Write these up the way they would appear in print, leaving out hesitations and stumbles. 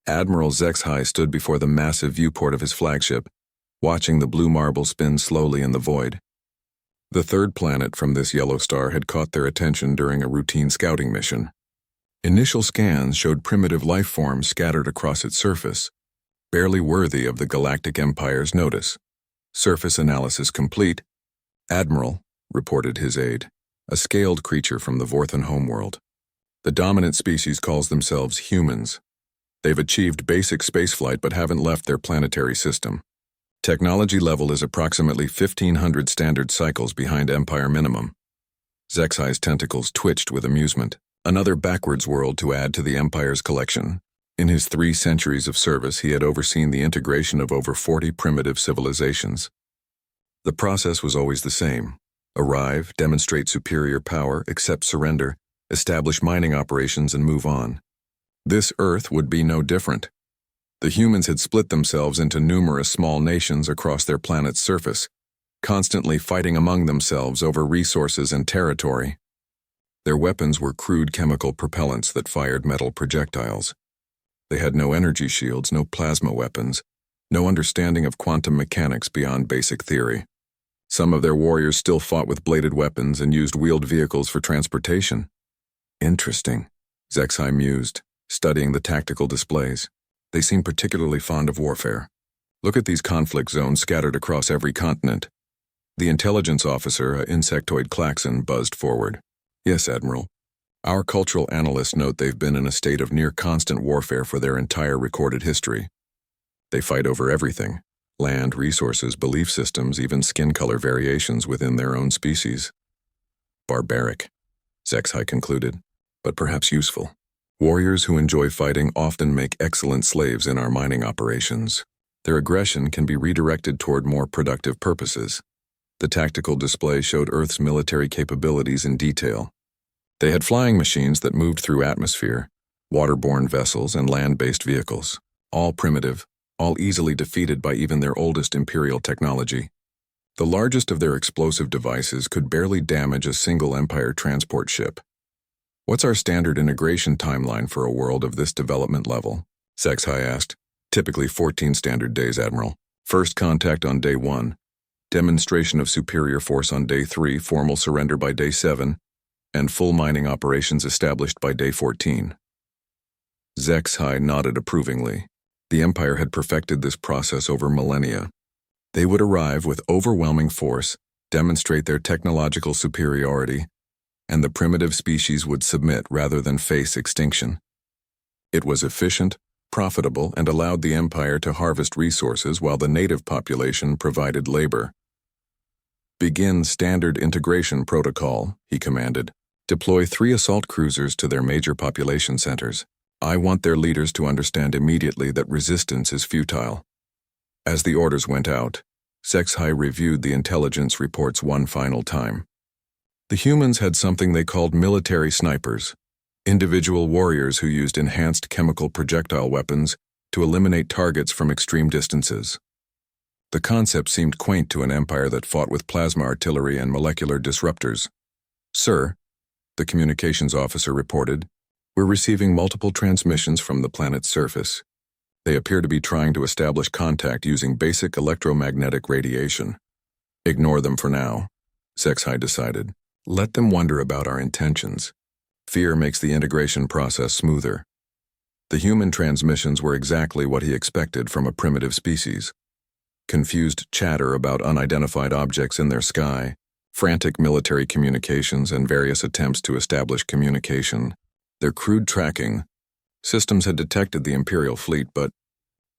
Admiral Zexhai stood before the massive viewport of his flagship, watching the blue marble spin slowly in the void. The third planet from this yellow star had caught their attention during a routine scouting mission. Initial scans showed primitive life forms scattered across its surface, barely worthy of the Galactic Empire's notice. Surface analysis complete. Admiral, reported his aide, a scaled creature from the Vorthan homeworld. The dominant species calls themselves humans. They've achieved basic spaceflight but haven't left their planetary system. Technology level is approximately 1,500 standard cycles behind Empire minimum. Zexhai's tentacles twitched with amusement. Another backwards world to add to the Empire's collection. In his 3 centuries of service, he had overseen the integration of over 40 primitive civilizations. The process was always the same. Arrive, demonstrate superior power, accept surrender, establish mining operations, and move on. This Earth would be no different. The humans had split themselves into numerous small nations across their planet's surface, constantly fighting among themselves over resources and territory. Their weapons were crude chemical propellants that fired metal projectiles. They had no energy shields, no plasma weapons, no understanding of quantum mechanics beyond basic theory. Some of their warriors still fought with bladed weapons and used wheeled vehicles for transportation. Interesting, Zexhai mused, studying the tactical displays. They seem particularly fond of warfare. Look at these conflict zones scattered across every continent. The intelligence officer, an insectoid klaxon, buzzed forward. Yes, Admiral. Our cultural analysts note they've been in a state of near-constant warfare for their entire recorded history. They fight over everything: land, resources, belief systems, even skin color variations within their own species. Barbaric, Zexhai concluded, but perhaps useful. Warriors who enjoy fighting often make excellent slaves in our mining operations. Their aggression can be redirected toward more productive purposes. The tactical display showed Earth's military capabilities in detail. They had flying machines that moved through atmosphere, waterborne vessels, and land-based vehicles, all primitive, all easily defeated by even their oldest Imperial technology. The largest of their explosive devices could barely damage a single Empire transport ship. What's our standard integration timeline for a world of this development level? Zexhai asked. Typically 14 standard days, Admiral. First contact on day 1. Demonstration of superior force on day 3, formal surrender by day 7, and full mining operations established by day 14. Zexhai nodded approvingly. The Empire had perfected this process over millennia. They would arrive with overwhelming force, demonstrate their technological superiority, and the primitive species would submit rather than face extinction. It was efficient, profitable, and allowed the Empire to harvest resources while the native population provided labor. Begin standard integration protocol, he commanded. Deploy 3 assault cruisers to their major population centers. I want their leaders to understand immediately that resistance is futile. As the orders went out, Zexhai reviewed the intelligence reports one final time. The humans had something they called military snipers, individual warriors who used enhanced chemical projectile weapons to eliminate targets from extreme distances. The concept seemed quaint to an empire that fought with plasma artillery and molecular disruptors. Sir, the communications officer reported, we're receiving multiple transmissions from the planet's surface. They appear to be trying to establish contact using basic electromagnetic radiation. Ignore them for now, Zexhai decided. Let them wonder about our intentions. Fear makes the integration process smoother. The human transmissions were exactly what he expected from a primitive species. Confused chatter about unidentified objects in their sky, frantic military communications, and various attempts to establish communication. Their crude tracking systems had detected the Imperial fleet but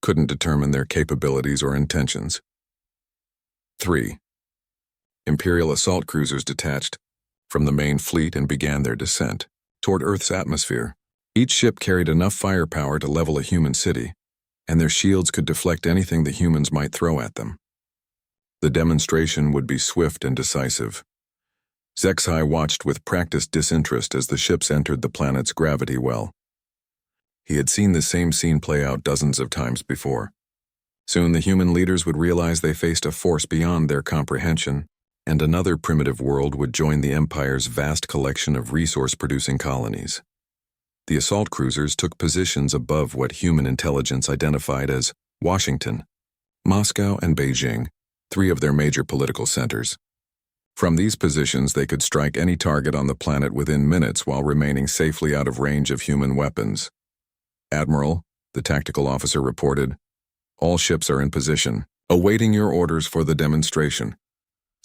couldn't determine their capabilities or intentions. 3. Imperial assault cruisers detached from the main fleet and began their descent toward Earth's atmosphere. Each ship carried enough firepower to level a human city, and their shields could deflect anything the humans might throw at them. The demonstration would be swift and decisive. Zexhai watched with practiced disinterest as the ships entered the planet's gravity well. He had seen the same scene play out dozens of times before. Soon the human leaders would realize they faced a force beyond their comprehension, and another primitive world would join the Empire's vast collection of resource-producing colonies. The assault cruisers took positions above what human intelligence identified as Washington, Moscow, and Beijing, three of their major political centers. From these positions, they could strike any target on the planet within minutes while remaining safely out of range of human weapons. "Admiral," the tactical officer reported, "all ships are in position, awaiting your orders for the demonstration."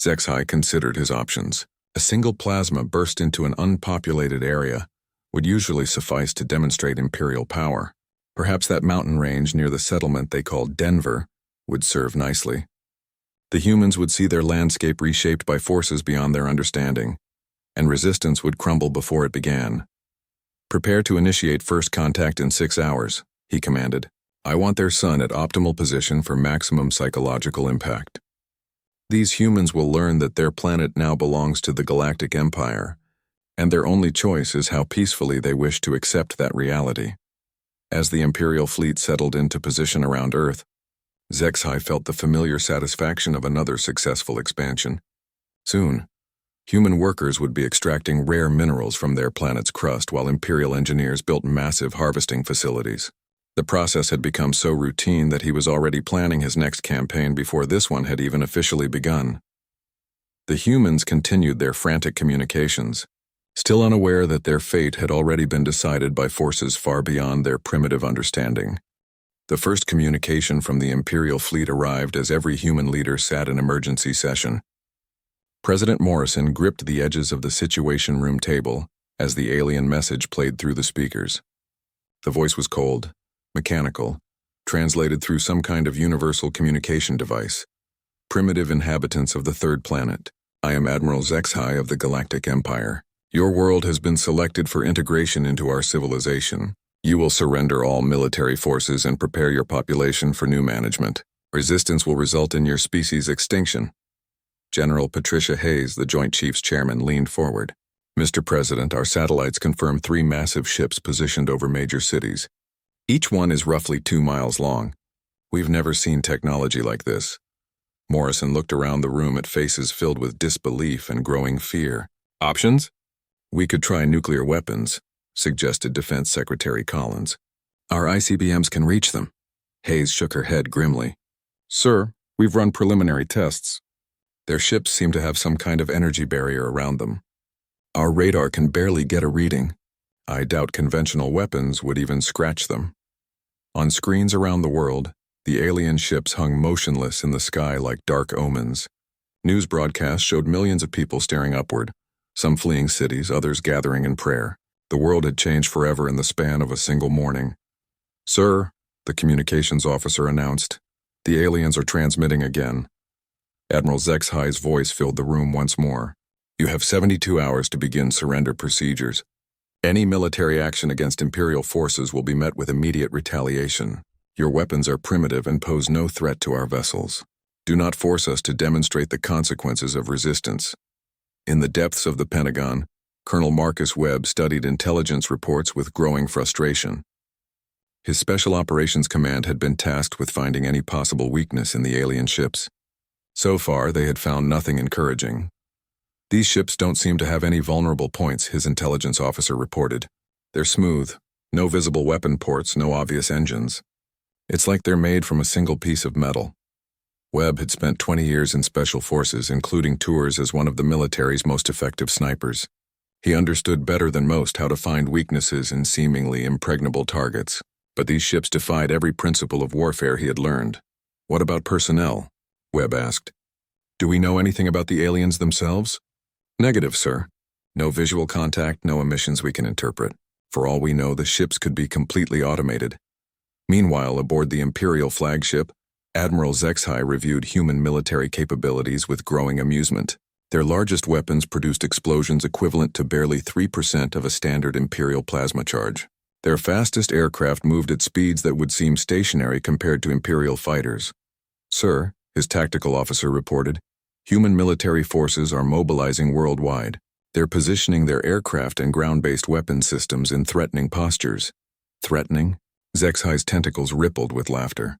Zexhai considered his options. A single plasma burst into an unpopulated area would usually suffice to demonstrate Imperial power. Perhaps that mountain range near the settlement they called Denver would serve nicely. The humans would see their landscape reshaped by forces beyond their understanding, and resistance would crumble before it began. "Prepare to initiate first contact in 6 hours," he commanded. "I want their sun at optimal position for maximum psychological impact." These humans will learn that their planet now belongs to the Galactic Empire, and their only choice is how peacefully they wish to accept that reality. As the Imperial fleet settled into position around Earth, Zexhai felt the familiar satisfaction of another successful expansion. Soon, human workers would be extracting rare minerals from their planet's crust while Imperial engineers built massive harvesting facilities. The process had become so routine that he was already planning his next campaign before this one had even officially begun. The humans continued their frantic communications, still unaware that their fate had already been decided by forces far beyond their primitive understanding. The first communication from the Imperial fleet arrived as every human leader sat in emergency session. President Morrison gripped the edges of the Situation Room table as the alien message played through the speakers. The voice was cold, mechanical, translated through some kind of universal communication device. "Primitive inhabitants of the third planet, I am Admiral Zexhai of the Galactic Empire. Your world has been selected for integration into our civilization. You will surrender all military forces and prepare your population for new management. Resistance will result in your species' extinction." General Patricia Hayes, the Joint Chiefs Chairman, leaned forward. "Mr. President, our satellites confirm 3 massive ships positioned over major cities. Each one is roughly 2 miles long. We've never seen technology like this." Morrison looked around the room at faces filled with disbelief and growing fear. "Options? We could try nuclear weapons," suggested Defense Secretary Collins. "Our ICBMs can reach them." Hayes shook her head grimly. "Sir, we've run preliminary tests. Their ships seem to have some kind of energy barrier around them. Our radar can barely get a reading. I doubt conventional weapons would even scratch them." On screens around the world, the alien ships hung motionless in the sky like dark omens. News broadcasts showed millions of people staring upward, some fleeing cities, others gathering in prayer. The world had changed forever in the span of a single morning. "Sir," the communications officer announced, "the aliens are transmitting again." Admiral Zexhai's voice filled the room once more. "You have 72 hours to begin surrender procedures. Any military action against Imperial forces will be met with immediate retaliation. Your weapons are primitive and pose no threat to our vessels. Do not force us to demonstrate the consequences of resistance." In the depths of the Pentagon, Colonel Marcus Webb studied intelligence reports with growing frustration. His Special Operations Command had been tasked with finding any possible weakness in the alien ships. So far, they had found nothing encouraging. "These ships don't seem to have any vulnerable points," his intelligence officer reported. "They're smooth, no visible weapon ports, no obvious engines. It's like they're made from a single piece of metal." Webb had spent 20 years in special forces, including tours as one of the military's most effective snipers. He understood better than most how to find weaknesses in seemingly impregnable targets. But these ships defied every principle of warfare he had learned. "What about personnel?" Webb asked. "Do we know anything about the aliens themselves?" "Negative, sir. No visual contact, no emissions we can interpret. For all we know, the ships could be completely automated." Meanwhile, aboard the Imperial flagship, Admiral Zexhai reviewed human military capabilities with growing amusement. Their largest weapons produced explosions equivalent to barely 3% of a standard Imperial plasma charge. Their fastest aircraft moved at speeds that would seem stationary compared to Imperial fighters. "Sir," his tactical officer reported, "human military forces are mobilizing worldwide. They're positioning their aircraft and ground-based weapon systems in threatening postures." "Threatening?" Zexhai's tentacles rippled with laughter.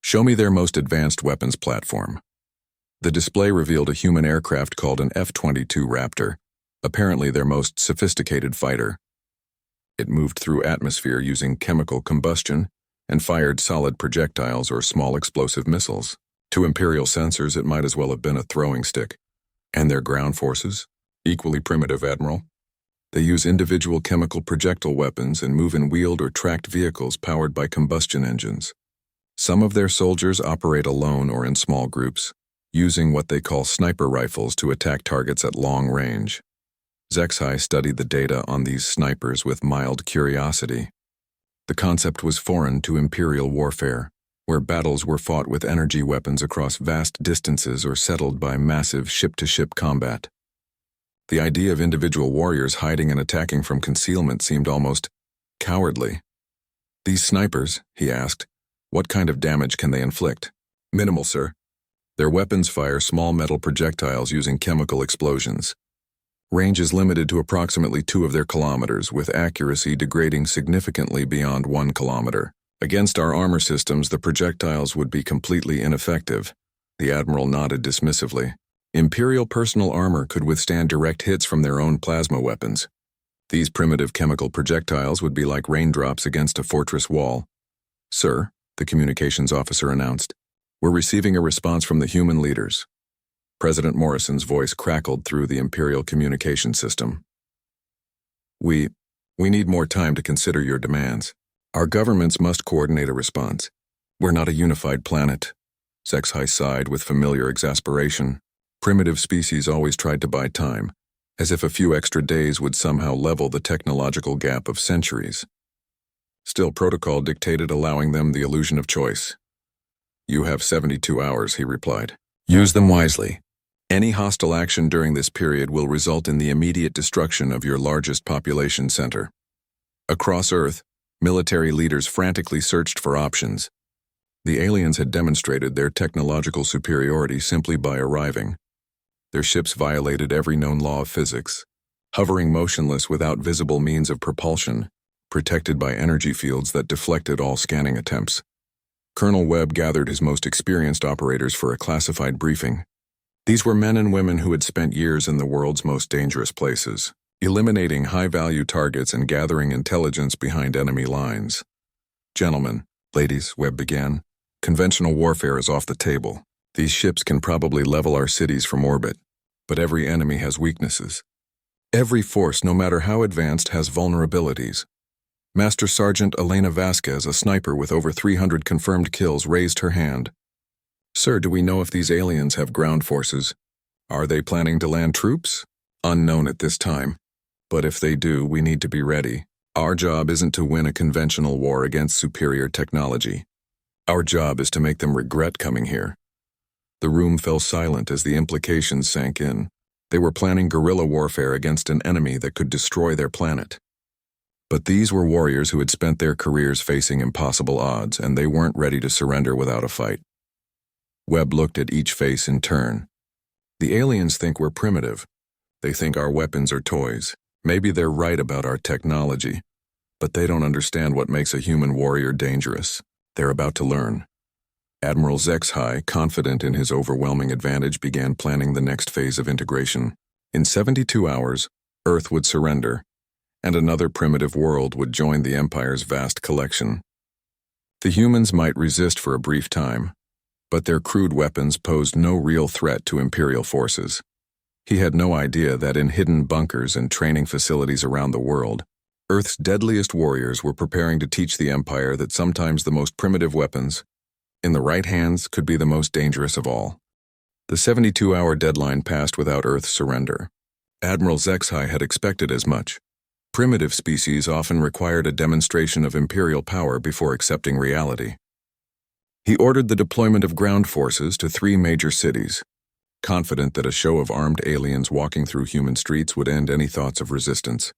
"Show me their most advanced weapons platform." The display revealed a human aircraft called an F-22 Raptor, apparently their most sophisticated fighter. It moved through atmosphere using chemical combustion and fired solid projectiles or small explosive missiles. To Imperial sensors, it might as well have been a throwing stick. And their ground forces? Equally primitive, Admiral. They use individual chemical projectile weapons and move in wheeled or tracked vehicles powered by combustion engines. Some of their soldiers operate alone or in small groups, using what they call sniper rifles to attack targets at long range. HFY studied the data on these snipers with mild curiosity. The concept was foreign to Imperial warfare, where battles were fought with energy weapons across vast distances or settled by massive ship-to-ship combat. The idea of individual warriors hiding and attacking from concealment seemed almost cowardly. "These snipers," he asked, "what kind of damage can they inflict?" "Minimal, sir. Their weapons fire small metal projectiles using chemical explosions. Range is limited to approximately 2 of their kilometers, with accuracy degrading significantly beyond 1 kilometer. Against our armor systems, the projectiles would be completely ineffective." The Admiral nodded dismissively. "Imperial personal armor could withstand direct hits from their own plasma weapons. These primitive chemical projectiles would be like raindrops against a fortress wall." "Sir," the communications officer announced, "we're receiving a response from the human leaders." President Morrison's voice crackled through the Imperial communication system. We need more time to consider your demands. Our governments must coordinate a response. We're not a unified planet." HFY sighed with familiar exasperation. Primitive species always tried to buy time, as if a few extra days would somehow level the technological gap of centuries. Still, protocol dictated allowing them the illusion of choice. "You have 72 hours, he replied. "Use them wisely. Any hostile action during this period will result in the immediate destruction of your largest population center." Across Earth, military leaders frantically searched for options. The aliens had demonstrated their technological superiority simply by arriving. Their ships violated every known law of physics, hovering motionless without visible means of propulsion, protected by energy fields that deflected all scanning attempts. Colonel Webb gathered his most experienced operators for a classified briefing. These were men and women who had spent years in the world's most dangerous places, eliminating high-value targets and gathering intelligence behind enemy lines. "Gentlemen, ladies," Webb began, "conventional warfare is off the table. These ships can probably level our cities from orbit, but every enemy has weaknesses. Every force, no matter how advanced, has vulnerabilities." Master Sergeant Elena Vasquez, a sniper with over 300 confirmed kills, raised her hand. "Sir, do we know if these aliens have ground forces? Are they planning to land troops?" "Unknown at this time. But if they do, we need to be ready. Our job isn't to win a conventional war against superior technology. Our job is to make them regret coming here." The room fell silent as the implications sank in. They were planning guerrilla warfare against an enemy that could destroy their planet. But these were warriors who had spent their careers facing impossible odds, and they weren't ready to surrender without a fight. Webb looked at each face in turn. "The aliens think we're primitive. They think our weapons are toys. Maybe they're right about our technology, but they don't understand what makes a human warrior dangerous. They're about to learn." Admiral HFY, confident in his overwhelming advantage, began planning the next phase of integration. In 72 hours, Earth would surrender, and another primitive world would join the Empire's vast collection. The humans might resist for a brief time, but their crude weapons posed no real threat to Imperial forces. He had no idea that in hidden bunkers and training facilities around the world, Earth's deadliest warriors were preparing to teach the Empire that sometimes the most primitive weapons, in the right hands, could be the most dangerous of all. The 72-hour deadline passed without Earth's surrender. Admiral HFY had expected as much. Primitive species often required a demonstration of Imperial power before accepting reality. He ordered the deployment of ground forces to 3 major cities, confident that a show of armed aliens walking through human streets would end any thoughts of resistance.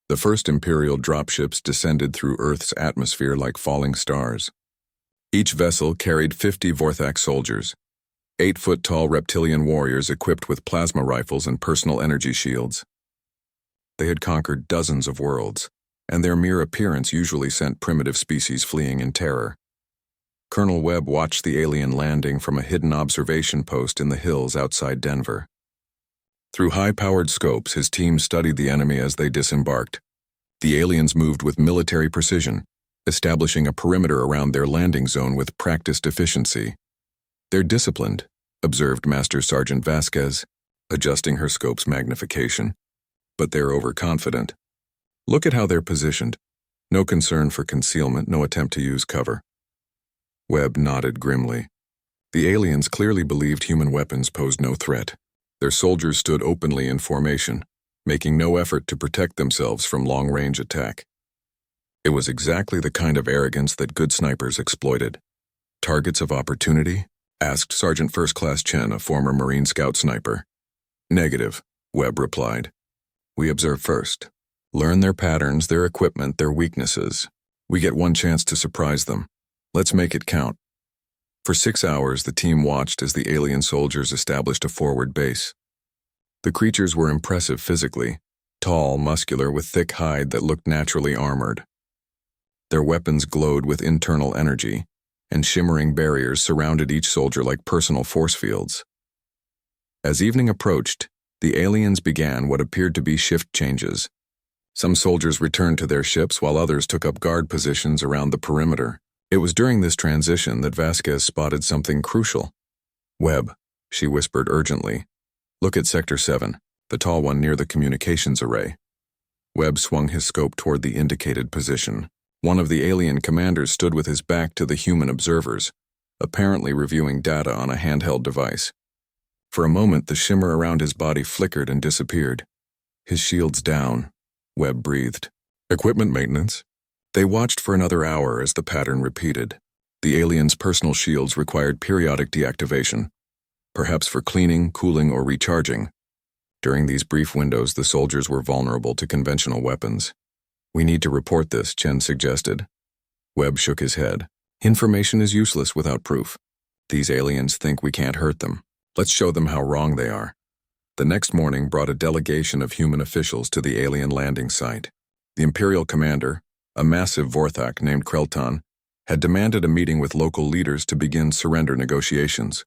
The first Imperial dropships descended through Earth's atmosphere like falling stars. Each vessel carried 50 Vorthak soldiers, 8-foot-tall reptilian warriors equipped with plasma rifles and personal energy shields. They had conquered dozens of worlds, and their mere appearance usually sent primitive species fleeing in terror. Colonel Webb watched the alien landing from a hidden observation post in the hills outside Denver. Through high-powered scopes, his team studied the enemy as they disembarked. The aliens moved with military precision, establishing a perimeter around their landing zone with practiced efficiency. "They're disciplined," observed Master Sergeant Vasquez, adjusting her scope's magnification. "But they're overconfident. Look at how they're positioned. No concern for concealment, no attempt to use cover." Webb nodded grimly. The aliens clearly believed human weapons posed no threat. Their soldiers stood openly in formation, making no effort to protect themselves from long-range attack. It was exactly the kind of arrogance that good snipers exploited. "Targets of opportunity?" asked Sergeant First Class Chen, a former Marine Scout sniper. "Negative," Webb replied. "We observe first. Learn their patterns, their equipment, their weaknesses. We get one chance to surprise them. Let's make it count." For 6 hours, the team watched as the alien soldiers established a forward base. The creatures were impressive physically, tall, muscular, with thick hide that looked naturally armored. Their weapons glowed with internal energy, and shimmering barriers surrounded each soldier like personal force fields. As evening approached, the aliens began what appeared to be shift changes. Some soldiers returned to their ships while others took up guard positions around the perimeter. It was during this transition that Vasquez spotted something crucial. "Webb," she whispered urgently. "Look at Sector 7, the tall one near the communications array." Webb swung his scope toward the indicated position. One of the alien commanders stood with his back to the human observers, apparently reviewing data on a handheld device. For a moment, the shimmer around his body flickered and disappeared. "His shield's down," Webb breathed. "Equipment maintenance?" They watched for another hour as the pattern repeated. The aliens' personal shields required periodic deactivation, perhaps for cleaning, cooling, or recharging. During these brief windows, the soldiers were vulnerable to conventional weapons. "We need to report this," Chen suggested. Webb shook his head. "Information is useless without proof. These aliens think we can't hurt them. Let's show them how wrong they are." The next morning brought a delegation of human officials to the alien landing site. The Imperial commander, a massive Vorthak named Krelton, had demanded a meeting with local leaders to begin surrender negotiations.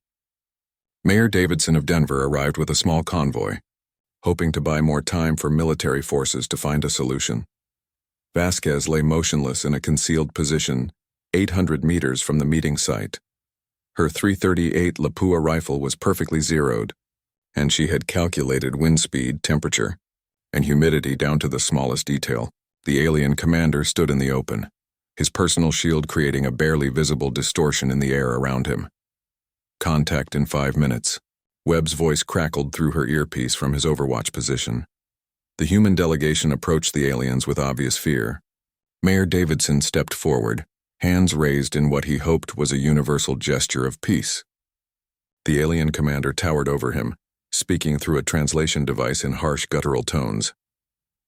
Mayor Davidson of Denver arrived with a small convoy, hoping to buy more time for military forces to find a solution. Vasquez lay motionless in a concealed position 800 meters from the meeting site. Her .338 Lapua rifle was perfectly zeroed, and she had calculated wind speed, temperature, and humidity down to the smallest detail. The alien commander stood in the open, his personal shield creating a barely visible distortion in the air around him. "Contact in 5 minutes." Webb's voice crackled through her earpiece from his overwatch position. The human delegation approached the aliens with obvious fear. Mayor Davidson stepped forward, hands raised in what he hoped was a universal gesture of peace. The alien commander towered over him, speaking through a translation device in harsh guttural tones.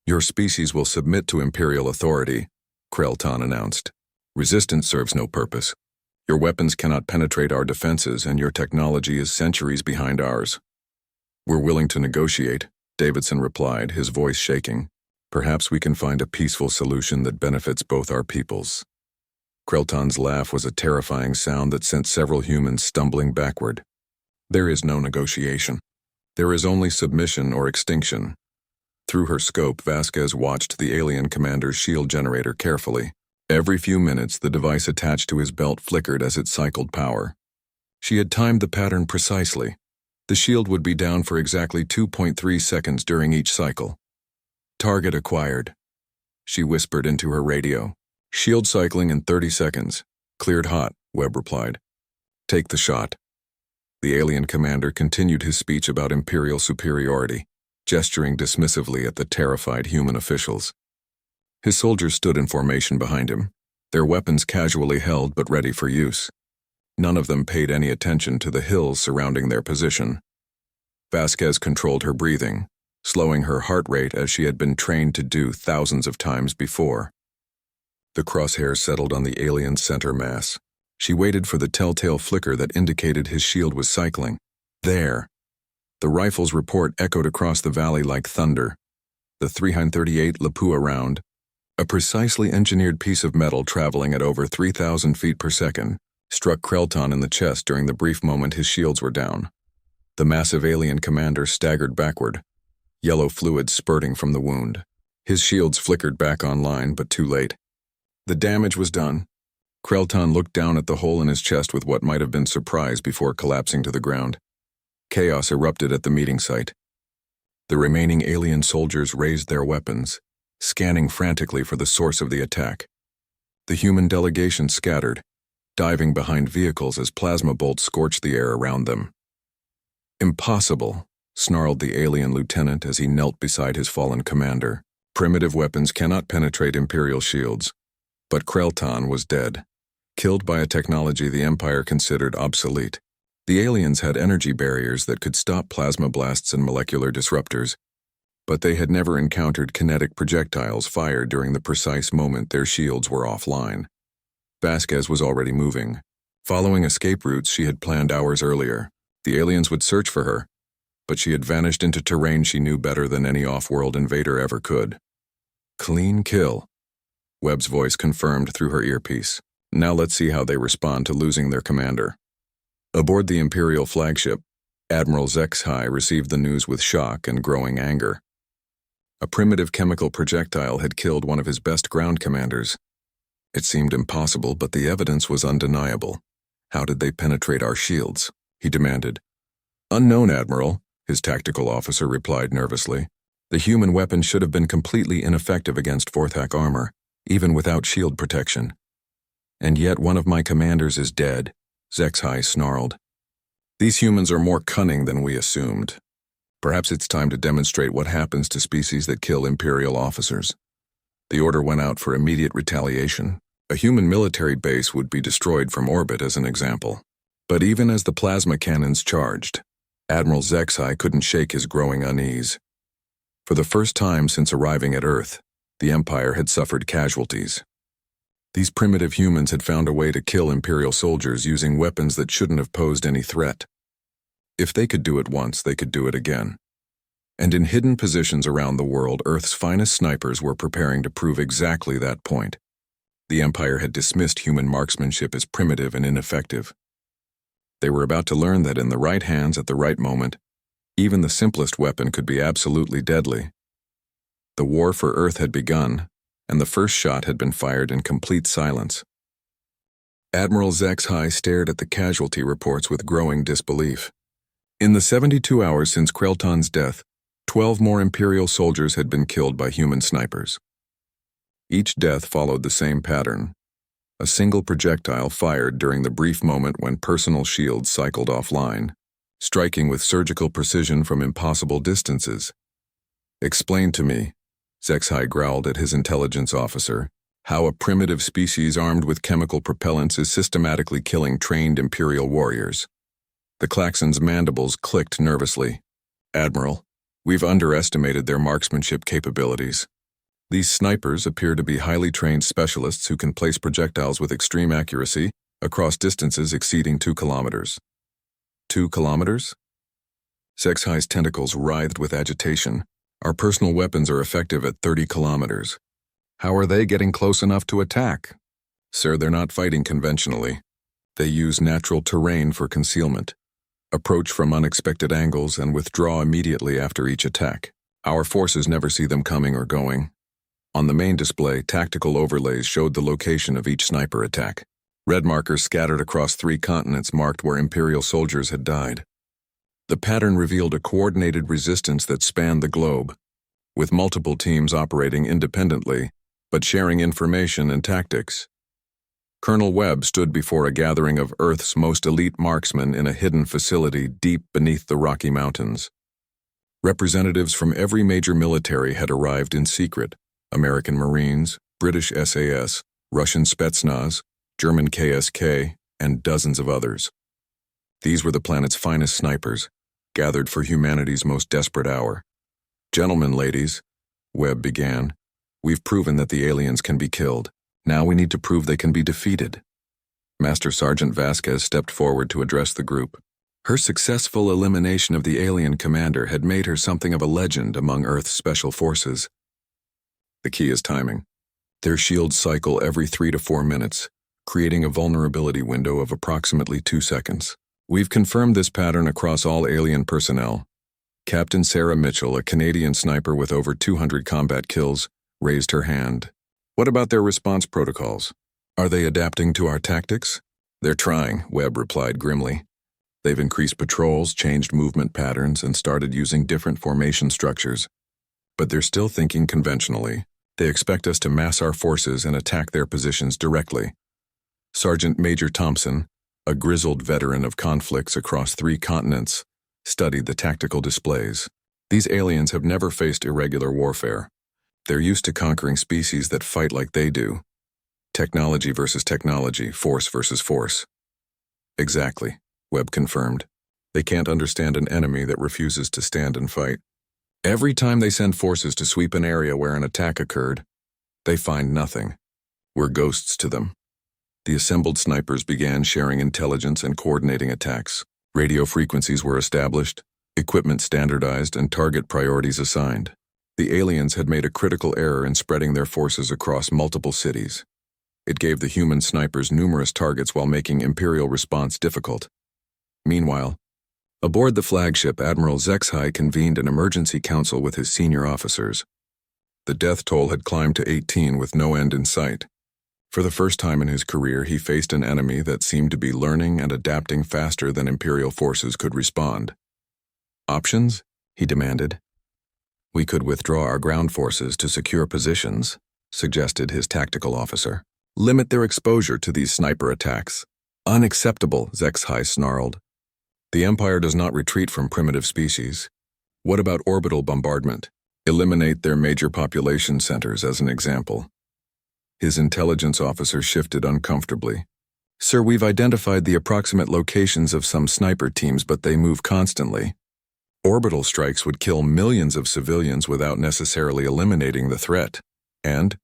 "Your species will submit to Imperial authority," Krelton announced. "Resistance serves no purpose. Your weapons cannot penetrate our defenses, and your technology is centuries behind ours." "We're willing to negotiate," Davidson replied, his voice shaking. "Perhaps we can find a peaceful solution that benefits both our peoples." Krelton's laugh was a terrifying sound that sent several humans stumbling backward. "There is no negotiation. There is only submission or extinction." Through her scope, Vasquez watched the alien commander's shield generator carefully. Every few minutes, the device attached to his belt flickered as it cycled power. She had timed the pattern precisely. The shield would be down for exactly 2.3 seconds during each cycle. "Target acquired," she whispered into her radio. "Shield cycling in 30 seconds. Cleared hot," Webb replied. "Take the shot." The alien commander continued his speech about Imperial superiority, gesturing dismissively at the terrified human officials. His soldiers stood in formation behind him, their weapons casually held but ready for use. None of them paid any attention to the hills surrounding their position. Vasquez controlled her breathing, slowing her heart rate as she had been trained to do thousands of times before. The crosshair settled on the alien's center mass. She waited for the telltale flicker that indicated his shield was cycling. There. The rifle's report echoed across the valley like thunder. The .338 Lapua round, a precisely engineered piece of metal traveling at over 3,000 feet per second, struck Krelton in the chest during the brief moment his shields were down. The massive alien commander staggered backward, yellow fluid spurting from the wound. His shields flickered back online, but too late. The damage was done. Krelton looked down at the hole in his chest with what might have been surprise before collapsing to the ground. Chaos erupted at the meeting site. The remaining alien soldiers raised their weapons, scanning frantically for the source of the attack. The human delegation scattered, diving behind vehicles as plasma bolts scorched the air around them. "Impossible," snarled the alien lieutenant as he knelt beside his fallen commander. "Primitive weapons cannot penetrate Imperial shields." But Krelton was dead, killed by a technology the Empire considered obsolete. The aliens had energy barriers that could stop plasma blasts and molecular disruptors, but they had never encountered kinetic projectiles fired during the precise moment their shields were offline. Vasquez was already moving, following escape routes she had planned hours earlier. The aliens would search for her, but she had vanished into terrain she knew better than any off-world invader ever could. "Clean kill," Webb's voice confirmed through her earpiece. "Now let's see how they respond to losing their commander." Aboard the Imperial flagship, Admiral HFY received the news with shock and growing anger. A primitive chemical projectile had killed one of his best ground commanders. It seemed impossible, but the evidence was undeniable. "How did they penetrate our shields?" he demanded. "Unknown, Admiral," his tactical officer replied nervously. "The human weapon should have been completely ineffective against Forthak armor, even without shield protection. And yet one of my commanders is dead," HFY snarled. "These humans are more cunning than we assumed. Perhaps it's time to demonstrate what happens to species that kill Imperial officers." The order went out for immediate retaliation. A human military base would be destroyed from orbit as an example. But even as the plasma cannons charged, Admiral HFY couldn't shake his growing unease. For the first time since arriving at Earth, the Empire had suffered casualties. These primitive humans had found a way to kill Imperial soldiers using weapons that shouldn't have posed any threat. If they could do it once, they could do it again. And in hidden positions around the world, Earth's finest snipers were preparing to prove exactly that point. The Empire had dismissed human marksmanship as primitive and ineffective. They were about to learn that in the right hands at the right moment, even the simplest weapon could be absolutely deadly. The war for Earth had begun, and the first shot had been fired in complete silence. Admiral HFY stared at the casualty reports with growing disbelief. In the 72 hours since Krelton's death, 12 more Imperial soldiers had been killed by human snipers. Each death followed the same pattern: a single projectile fired during the brief moment when personal shields cycled offline, striking with surgical precision from impossible distances. "Explain to me," HFY growled at his intelligence officer, "how a primitive species armed with chemical propellants is systematically killing trained Imperial warriors." The Klaxon's mandibles clicked nervously. "Admiral, we've underestimated their marksmanship capabilities. These snipers appear to be highly trained specialists who can place projectiles with extreme accuracy across distances exceeding 2 kilometers. 2 kilometers? HFY's tentacles writhed with agitation. "Our personal weapons are effective at 30 kilometers. How are they getting close enough to attack?" "Sir, they're not fighting conventionally. They use natural terrain for concealment, approach from unexpected angles, and withdraw immediately after each attack. Our forces never see them coming or going." On the main display, tactical overlays showed the location of each sniper attack. Red markers scattered across 3 continents marked where Imperial soldiers had died. The pattern revealed a coordinated resistance that spanned the globe, with multiple teams operating independently, but sharing information and tactics. Colonel Webb stood before a gathering of Earth's most elite marksmen in a hidden facility deep beneath the Rocky Mountains. Representatives from every major military had arrived in secret: American Marines, British SAS, Russian Spetsnaz, German KSK, and dozens of others. These were the planet's finest snipers, gathered for humanity's most desperate hour. "Gentlemen, ladies," Webb began, "we've proven that the aliens can be killed. Now we need to prove they can be defeated." Master Sergeant Vasquez stepped forward to address the group. Her successful elimination of the alien commander had made her something of a legend among Earth's special forces. "The key is timing. Their shields cycle every 3 to 4 minutes, creating a vulnerability window of approximately 2 seconds. We've confirmed this pattern across all alien personnel. Captain Sarah Mitchell, a Canadian sniper with over 200 combat kills, raised her hand. What about their response protocols? Are they adapting to our tactics? They're trying, Webb replied grimly. They've increased patrols, changed movement patterns, and started using different formation structures. But they're still thinking conventionally. They expect us to mass our forces and attack their positions directly. Sergeant Major Thompson, a grizzled veteran of conflicts across 3 continents, studied the tactical displays. These aliens have never faced irregular warfare. They're used to conquering species that fight like they do. Technology versus technology, force versus force. Exactly, Webb confirmed. They can't understand an enemy that refuses to stand and fight. Every time they send forces to sweep an area where an attack occurred, they find nothing. We're ghosts to them. The assembled snipers began sharing intelligence and coordinating attacks. Radio frequencies were established, equipment standardized, and target priorities assigned. The aliens had made a critical error in spreading their forces across multiple cities. It gave the human snipers numerous targets while making Imperial response difficult. Meanwhile, aboard the flagship, Admiral Zexhai convened an emergency council with his senior officers. The death toll had climbed to 18 with no end in sight. For the first time in his career, he faced an enemy that seemed to be learning and adapting faster than Imperial forces could respond. Options? He demanded. We could withdraw our ground forces to secure positions, suggested his tactical officer. Limit their exposure to these sniper attacks. Unacceptable, Zexhai snarled. The Empire does not retreat from primitive species. What about orbital bombardment? Eliminate their major population centers as an example. His intelligence officer shifted uncomfortably. Sir, we've identified the approximate locations of some sniper teams, but they move constantly. Orbital strikes would kill millions of civilians without necessarily eliminating the threat. And,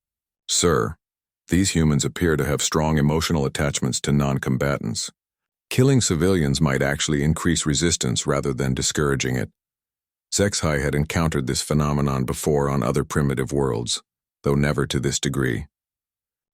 sir, these humans appear to have strong emotional attachments to non-combatants. Killing civilians might actually increase resistance rather than discouraging it. Zexhai had encountered this phenomenon before on other primitive worlds, though never to this degree.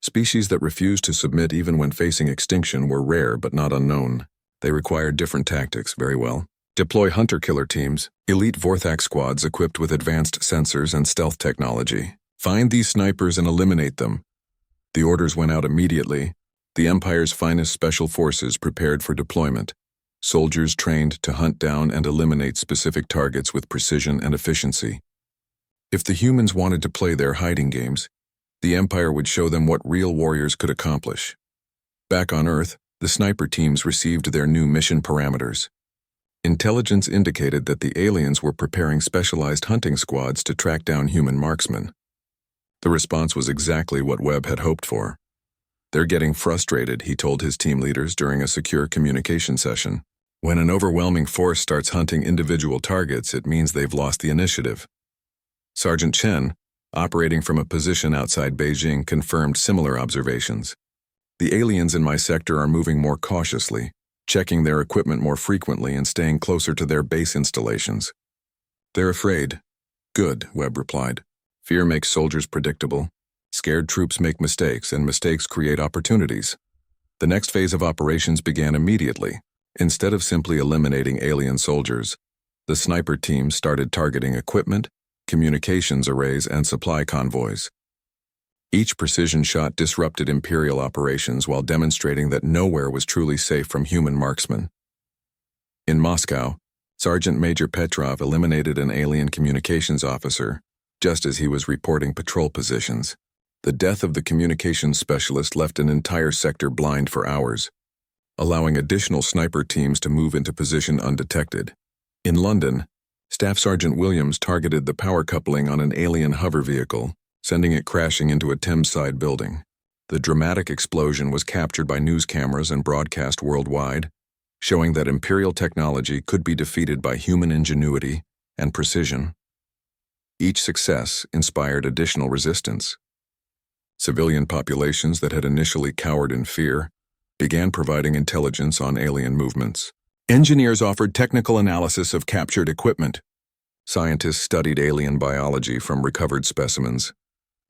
Species that refused to submit even when facing extinction were rare but not unknown. They required different tactics, very well. Deploy hunter-killer teams, elite Vorthak squads equipped with advanced sensors and stealth technology. Find these snipers and eliminate them. The orders went out immediately. The Empire's finest special forces prepared for deployment. Soldiers trained to hunt down and eliminate specific targets with precision and efficiency. If the humans wanted to play their hiding games, the Empire would show them what real warriors could accomplish. Back on Earth, the sniper teams received their new mission parameters. Intelligence indicated that the aliens were preparing specialized hunting squads to track down human marksmen. The response was exactly what Webb had hoped for. They're getting frustrated, he told his team leaders during a secure communication session. When an overwhelming force starts hunting individual targets, it means they've lost the initiative. Sergeant Chen, operating from a position outside Beijing, confirmed similar observations. The aliens in my sector are moving more cautiously, checking their equipment more frequently and staying closer to their base installations. They're afraid. Good, Webb replied. Fear makes soldiers predictable. Scared troops make mistakes, and mistakes create opportunities. The next phase of operations began immediately. Instead of simply eliminating alien soldiers, the sniper teams started targeting equipment, communications arrays, and supply convoys. Each precision shot disrupted Imperial operations while demonstrating that nowhere was truly safe from human marksmen. In Moscow, Sergeant Major Petrov eliminated an alien communications officer just as he was reporting patrol positions. The death of the communications specialist left an entire sector blind for hours, allowing additional sniper teams to move into position undetected. In London, Staff Sergeant Williams targeted the power coupling on an alien hover vehicle, sending it crashing into a Thameside building. The dramatic explosion was captured by news cameras and broadcast worldwide, showing that Imperial technology could be defeated by human ingenuity and precision. Each success inspired additional resistance. Civilian populations that had initially cowered in fear began providing intelligence on alien movements. Engineers offered technical analysis of captured equipment. Scientists studied alien biology from recovered specimens.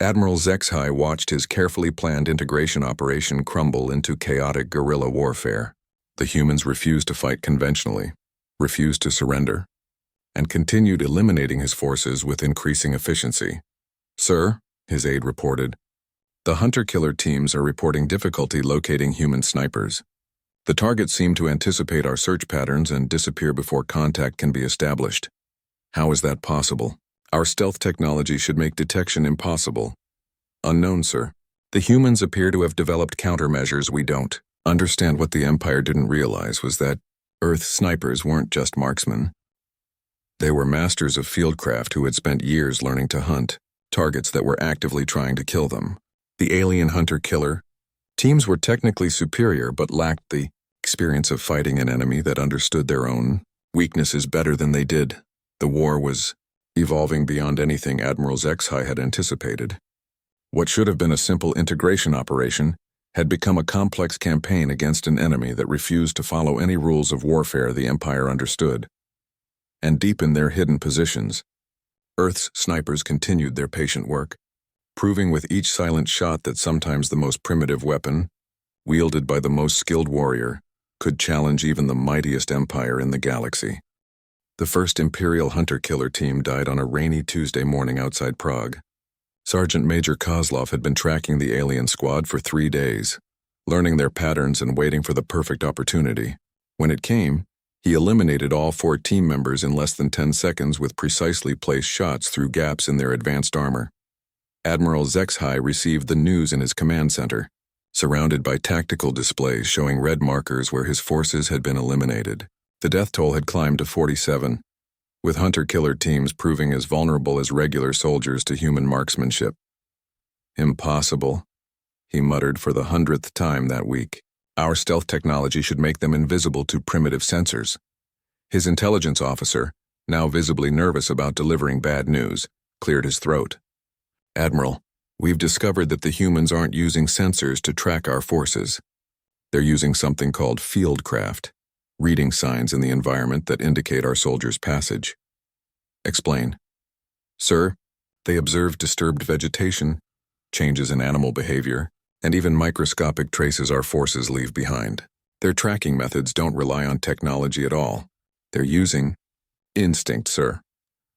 Admiral Zexhai watched his carefully planned integration operation crumble into chaotic guerrilla warfare. The humans refused to fight conventionally, refused to surrender. and continued eliminating his forces with increasing efficiency. "Sir," his aide reported, "the hunter-killer teams are reporting difficulty locating human snipers. The targets seem to anticipate our search patterns and disappear before contact can be established. How is that possible? Our stealth technology should make detection impossible." "Unknown, sir. The humans appear to have developed countermeasures we don't understand." What the Empire didn't realize was that Earth snipers weren't just marksmen. They were masters of fieldcraft who had spent years learning to hunt targets that were actively trying to kill them. The alien hunter-killer teams were technically superior but lacked the experience of fighting an enemy that understood their own weaknesses better than they did. The war was evolving beyond anything Admiral HFY had anticipated. What should have been a simple integration operation had become a complex campaign against an enemy that refused to follow any rules of warfare the Empire understood. And deep in their hidden positions, Earth's snipers continued their patient work, proving with each silent shot that sometimes the most primitive weapon, wielded by the most skilled warrior, could challenge even the mightiest empire in the galaxy. The first Imperial hunter-killer team died on a rainy Tuesday morning outside Prague. Sergeant Major Kozlov had been tracking the alien squad for 3 days, learning their patterns and waiting for the perfect opportunity. When it came, he eliminated all 4 team members in less than 10 seconds with precisely placed shots through gaps in their advanced armor. Admiral HFY received the news in his command center, surrounded by tactical displays showing red markers where his forces had been eliminated. The death toll had climbed to 47, with hunter-killer teams proving as vulnerable as regular soldiers to human marksmanship. "Impossible," he muttered for the 100th time that week. "Our stealth technology should make them invisible to primitive sensors." His intelligence officer, now visibly nervous about delivering bad news, cleared his throat. "Admiral, we've discovered that the humans aren't using sensors to track our forces. They're using something called fieldcraft, reading signs in the environment that indicate our soldiers' passage." "Explain." "Sir, they observe disturbed vegetation, changes in animal behavior, and even microscopic traces our forces leave behind. Their tracking methods don't rely on technology at all. They're using instinct, sir."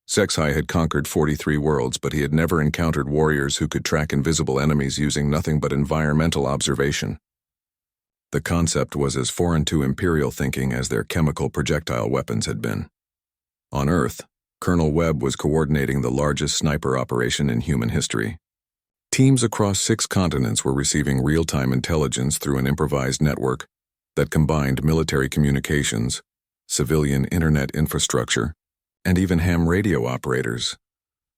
HFY had conquered 43 worlds, but he had never encountered warriors who could track invisible enemies using nothing but environmental observation. The concept was as foreign to Imperial thinking as their chemical projectile weapons had been. On Earth, Colonel Webb was coordinating the largest sniper operation in human history. Teams across 6 continents were receiving real-time intelligence through an improvised network that combined military communications, civilian internet infrastructure, and even ham radio operators.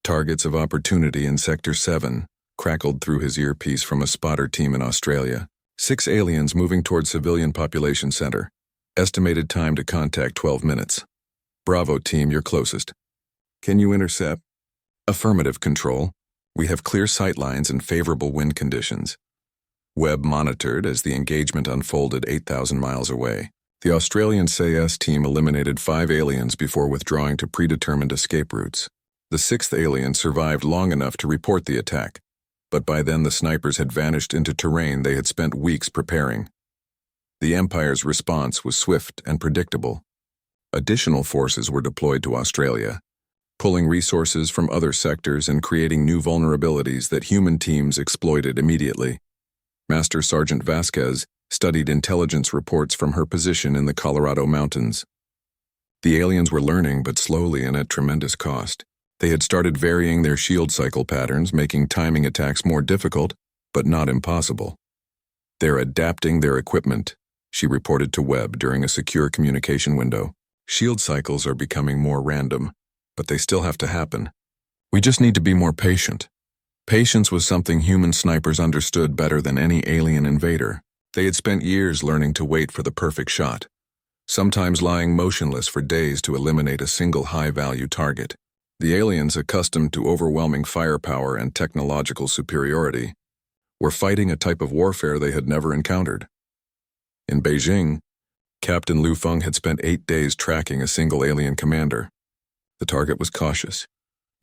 "Targets of opportunity in Sector 7, crackled through his earpiece from a spotter team in Australia. 6 aliens moving toward civilian population center. Estimated time to contact 12 minutes. Bravo team, you're closest. Can you intercept?" "Affirmative, Control. We have clear sight lines and favorable wind conditions." Webb monitored as the engagement unfolded 8,000 miles away. The Australian SAS team eliminated 5 aliens before withdrawing to predetermined escape routes. The 6th alien survived long enough to report the attack, but by then the snipers had vanished into terrain they had spent weeks preparing. The Empire's response was swift and predictable. Additional forces were deployed to Australia, pulling resources from other sectors and creating new vulnerabilities that human teams exploited immediately. Master Sergeant Vasquez studied intelligence reports from her position in the Colorado mountains. The aliens were learning, but slowly and at tremendous cost. They had started varying their shield cycle patterns, making timing attacks more difficult, but not impossible. "They're adapting their equipment," she reported to Webb during a secure communication window. "Shield cycles are becoming more random, but they still have to happen. We just need to be more patient." Patience was something human snipers understood better than any alien invader. They had spent years learning to wait for the perfect shot, sometimes lying motionless for days to eliminate a single high-value target. The aliens, accustomed to overwhelming firepower and technological superiority, were fighting a type of warfare they had never encountered. In Beijing, Captain Lu Feng had spent 8 days tracking a single alien commander. The target was cautious,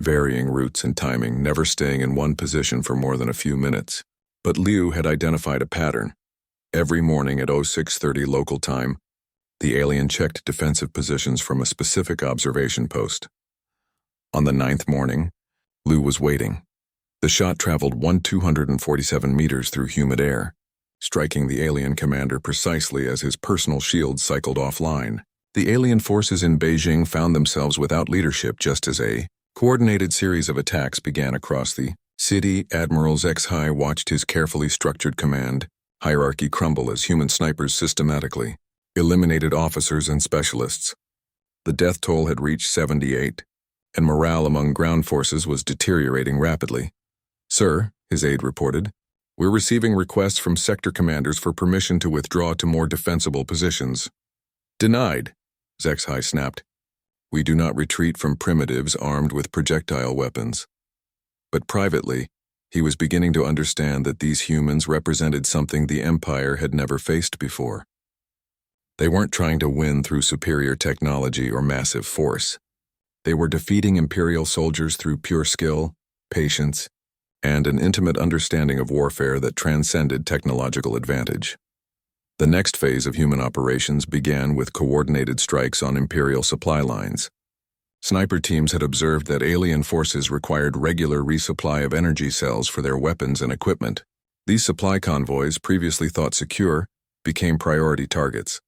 varying routes and timing, never staying in one position for more than a few minutes. But Liu had identified a pattern. Every morning at 06:30 local time, The alien checked defensive positions from a specific observation post. On the 9th morning, Lou was waiting. The shot traveled 247 meters through humid air, striking the alien commander precisely as his personal shield cycled offline. The alien forces in Beijing found themselves without leadership just as a coordinated series of attacks began across the city. Admiral HFY watched his carefully structured command hierarchy crumble as human snipers systematically eliminated officers and specialists. The death toll had reached 78, and morale among ground forces was deteriorating rapidly. "Sir," his aide reported, "we're receiving requests from sector commanders for permission to withdraw to more defensible positions." "Denied," HFY snapped. "We do not retreat from primitives armed with projectile weapons." But privately, he was beginning to understand that these humans represented something the Empire had never faced before. They weren't trying to win through superior technology or massive force. They were defeating Imperial soldiers through pure skill, patience, and an intimate understanding of warfare that transcended technological advantage. The next phase of human operations began with coordinated strikes on Imperial supply lines. Sniper teams had observed that alien forces required regular resupply of energy cells for their weapons and equipment. These supply convoys, previously thought secure, became priority targets.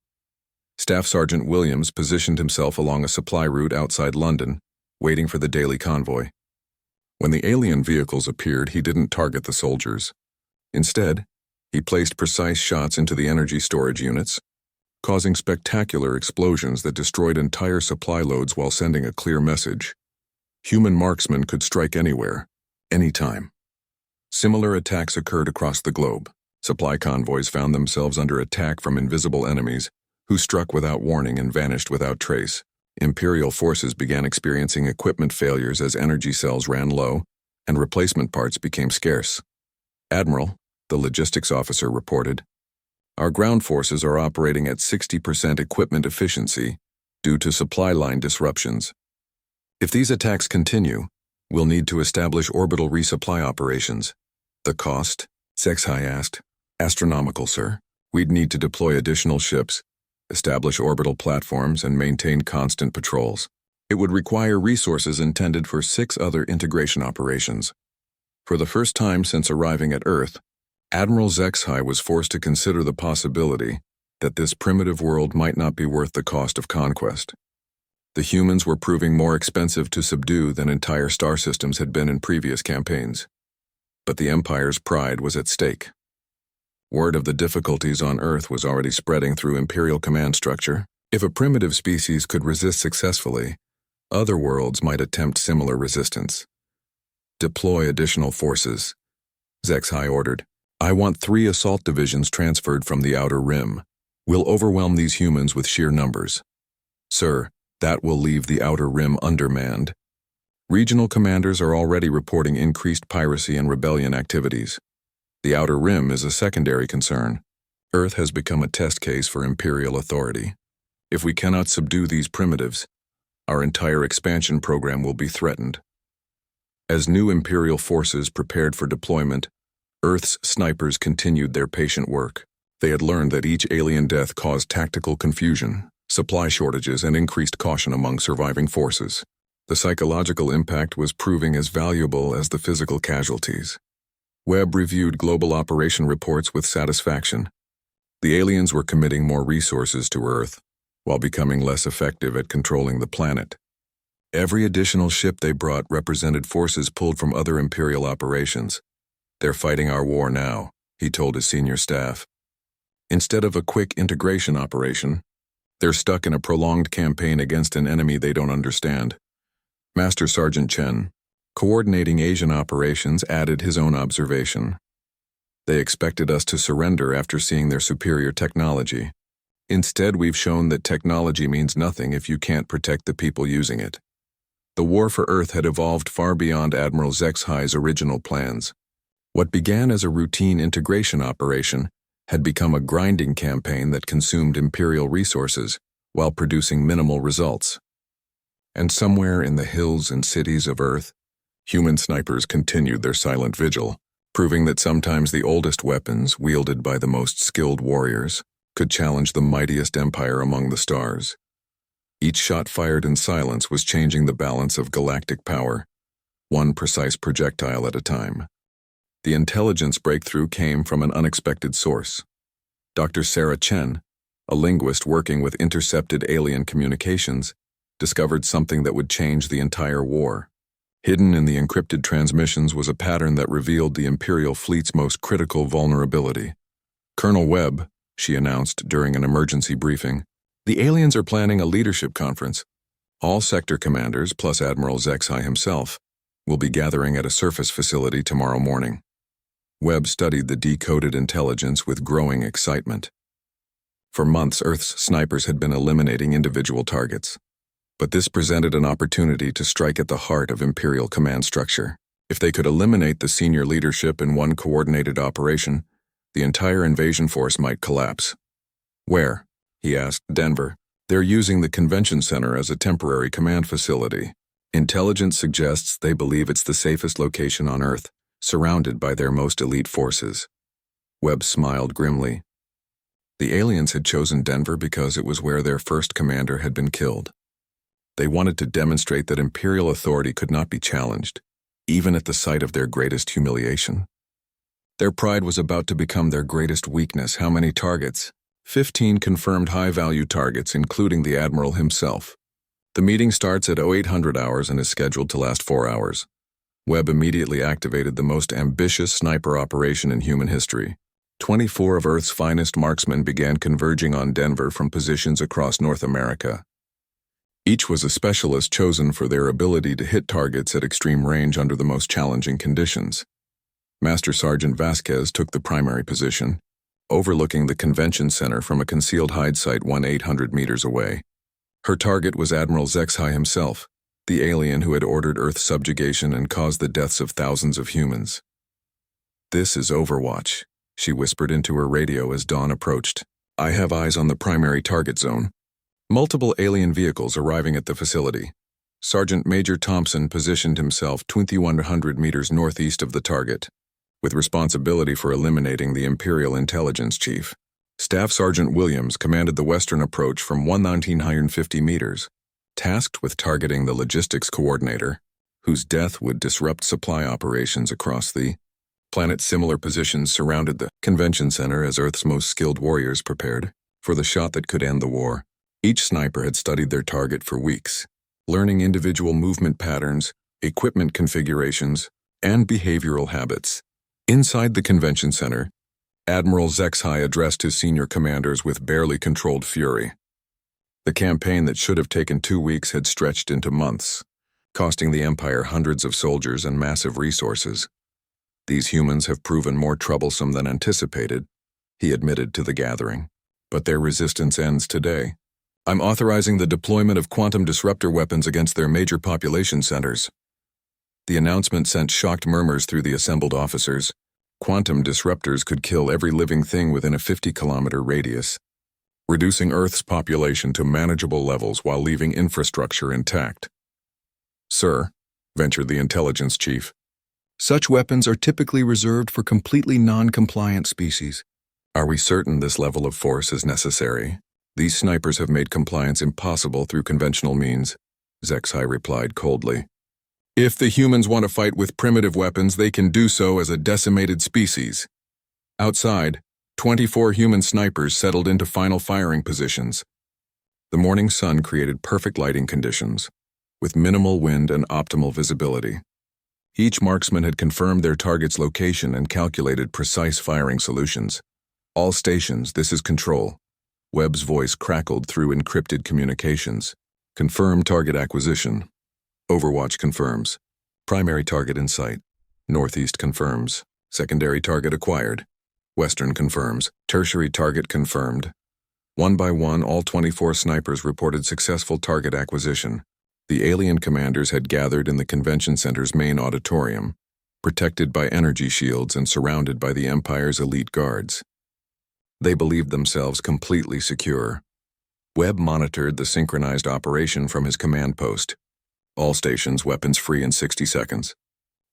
Staff Sergeant Williams positioned himself along a supply route outside London, waiting for the daily convoy. When the alien vehicles appeared, he didn't target the soldiers. Instead, he placed precise shots into the energy storage units, causing spectacular explosions that destroyed entire supply loads while sending a clear message. Human marksmen could strike anywhere, anytime. Similar attacks occurred across the globe. Supply convoys found themselves under attack from invisible enemies, who struck without warning and vanished without trace. Imperial forces began experiencing equipment failures as energy cells ran low, and replacement parts became scarce. "Admiral," the logistics officer reported, "our ground forces are operating at 60% equipment efficiency due to supply line disruptions. If these attacks continue, we'll need to establish orbital resupply operations." "The cost?" HFY asked. "Astronomical, sir. We'd need to deploy additional ships, establish orbital platforms, and maintain constant patrols. It would require resources intended for 6 other integration operations." For the first time since arriving at Earth, Admiral HFY was forced to consider the possibility that this primitive world might not be worth the cost of conquest. The humans were proving more expensive to subdue than entire star systems had been in previous campaigns. But the Empire's pride was at stake. Word of the difficulties on Earth was already spreading through Imperial command structure. If a primitive species could resist successfully, other worlds might attempt similar resistance. "Deploy additional forces," HFY ordered. "I want 3 assault divisions transferred from the Outer Rim. We'll overwhelm these humans with sheer numbers." "Sir, that will leave the Outer Rim undermanned. Regional commanders are already reporting increased piracy and rebellion activities. The Outer Rim is a secondary concern. Earth has become a test case for Imperial authority. If we cannot subdue these primitives, our entire expansion program will be threatened." As new Imperial forces prepared for deployment, Earth's snipers continued their patient work. They had learned that each alien death caused tactical confusion, supply shortages, and increased caution among surviving forces. The psychological impact was proving as valuable as the physical casualties. Webb reviewed global operation reports with satisfaction. The aliens were committing more resources to Earth, while becoming less effective at controlling the planet. Every additional ship they brought represented forces pulled from other Imperial operations. "They're fighting our war now," he told his senior staff. "Instead of a quick integration operation, they're stuck in a prolonged campaign against an enemy they don't understand." Master Sergeant Chen, coordinating Asian operations, added his own observation. "They expected us to surrender after seeing their superior technology. Instead, we've shown that technology means nothing if you can't protect the people using it." The war for Earth had evolved far beyond Admiral HFY's original plans. What began as a routine integration operation had become a grinding campaign that consumed Imperial resources while producing minimal results. And somewhere in the hills and cities of Earth, human snipers continued their silent vigil, proving that sometimes the oldest weapons, wielded by the most skilled warriors, could challenge the mightiest empire among the stars. Each shot fired in silence was changing the balance of galactic power, one precise projectile at a time. The intelligence breakthrough came from an unexpected source. Dr. Sarah Chen, a linguist working with intercepted alien communications, discovered something that would change the entire war. Hidden in the encrypted transmissions was a pattern that revealed the Imperial fleet's most critical vulnerability. "Colonel Webb," she announced during an emergency briefing, "the aliens are planning a leadership conference. All sector commanders, plus Admiral Zexai himself, will be gathering at a surface facility tomorrow morning." Webb studied the decoded intelligence with growing excitement. For months, Earth's snipers had been eliminating individual targets. But this presented an opportunity to strike at the heart of Imperial command structure. If they could eliminate the senior leadership in one coordinated operation, the entire invasion force might collapse. "Where?" he asked. "Denver. They're using the convention center as a temporary command facility. Intelligence suggests they believe it's the safest location on Earth, surrounded by their most elite forces." Webb smiled grimly. The aliens had chosen Denver because it was where their first commander had been killed. They wanted to demonstrate that Imperial authority could not be challenged, even at the site of their greatest humiliation. Their pride was about to become their greatest weakness. How many targets? 15 confirmed high-value targets, including the Admiral himself. The meeting starts at 0800 hours and is scheduled to last 4 hours. Webb immediately activated the most ambitious sniper operation in human history. 24 of Earth's finest marksmen began converging on Denver from positions across North America. Each was a specialist chosen for their ability to hit targets at extreme range under the most challenging conditions. Master Sergeant Vasquez took the primary position, overlooking the convention center from a concealed hide site 800 meters away. Her target was Admiral Zexai himself, the alien who had ordered Earth's subjugation and caused the deaths of thousands of humans. "This is Overwatch," she whispered into her radio as dawn approached. "I have eyes on the primary target zone." Multiple alien vehicles arriving at the facility. Sergeant Major Thompson positioned himself 2,100 meters northeast of the target, with responsibility for eliminating the Imperial Intelligence Chief. Staff Sergeant Williams commanded the western approach from 1,950 meters, tasked with targeting the logistics coordinator, whose death would disrupt supply operations across the planet. Similar positions surrounded the convention center as Earth's most skilled warriors prepared for the shot that could end the war. Each sniper had studied their target for weeks, learning individual movement patterns, equipment configurations, and behavioral habits. Inside the convention center, Admiral Zexai addressed his senior commanders with barely controlled fury. The campaign that should have taken 2 weeks had stretched into months, costing the Empire hundreds of soldiers and massive resources. "These humans have proven more troublesome than anticipated," he admitted to the gathering. "But their resistance ends today. I'm authorizing the deployment of quantum disruptor weapons against their major population centers." The announcement sent shocked murmurs through the assembled officers. Quantum disruptors could kill every living thing within a 50-kilometer radius, reducing Earth's population to manageable levels while leaving infrastructure intact. "Sir," ventured the intelligence chief, "such weapons are typically reserved for completely non-compliant species. Are we certain this level of force is necessary? These snipers have made compliance impossible through conventional means," Zexai replied coldly. "If the humans want to fight with primitive weapons, they can do so as a decimated species." Outside, 24 human snipers settled into final firing positions. The morning sun created perfect lighting conditions, with minimal wind and optimal visibility. Each marksman had confirmed their target's location and calculated precise firing solutions. "All stations, this is Control." Webb's voice crackled through encrypted communications. "Confirm target acquisition. Overwatch confirms. Primary target in sight. Northeast confirms. Secondary target acquired. Western confirms. Tertiary target confirmed." One by one, all 24 snipers reported successful target acquisition. The alien commanders had gathered in the convention center's main auditorium, protected by energy shields and surrounded by the Empire's elite guards. They believed themselves completely secure. Webb monitored the synchronized operation from his command post. "All stations, weapons free in 60 seconds.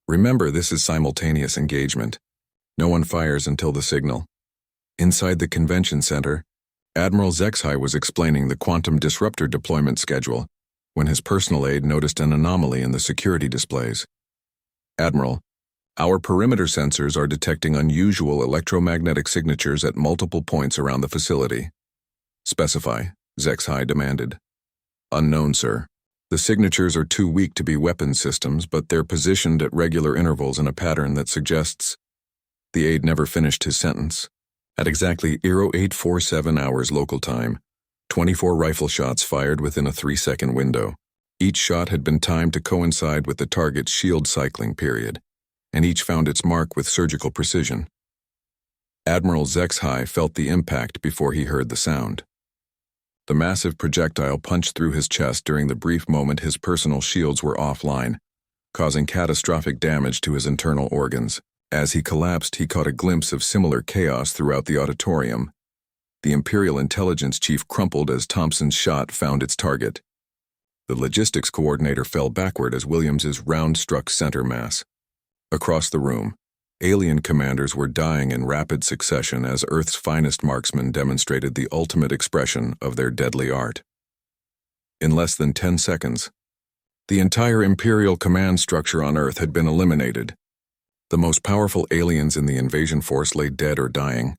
Remember, this is simultaneous engagement. No one fires until the signal." Inside the convention center, Admiral Zexhai was explaining the quantum disruptor deployment schedule when his personal aide noticed an anomaly in the security displays. "Admiral, our perimeter sensors are detecting unusual electromagnetic signatures at multiple points around the facility." "Specify," Zexhai demanded. "Unknown, sir. The signatures are too weak to be weapon systems, but they're positioned at regular intervals in a pattern that suggests—" The aide never finished his sentence. At exactly 0847 hours local time, 24 rifle shots fired within a 3-second window. Each shot had been timed to coincide with the target's shield cycling period, and each found its mark with surgical precision. Admiral Zexhai felt the impact before he heard the sound. The massive projectile punched through his chest during the brief moment his personal shields were offline, causing catastrophic damage to his internal organs. As he collapsed, he caught a glimpse of similar chaos throughout the auditorium. The Imperial Intelligence Chief crumpled as Thompson's shot found its target. The logistics coordinator fell backward as Williams's round struck center mass. Across the room, alien commanders were dying in rapid succession as Earth's finest marksmen demonstrated the ultimate expression of their deadly art. In less than 10 seconds, the entire Imperial command structure on Earth had been eliminated. The most powerful aliens in the invasion force lay dead or dying,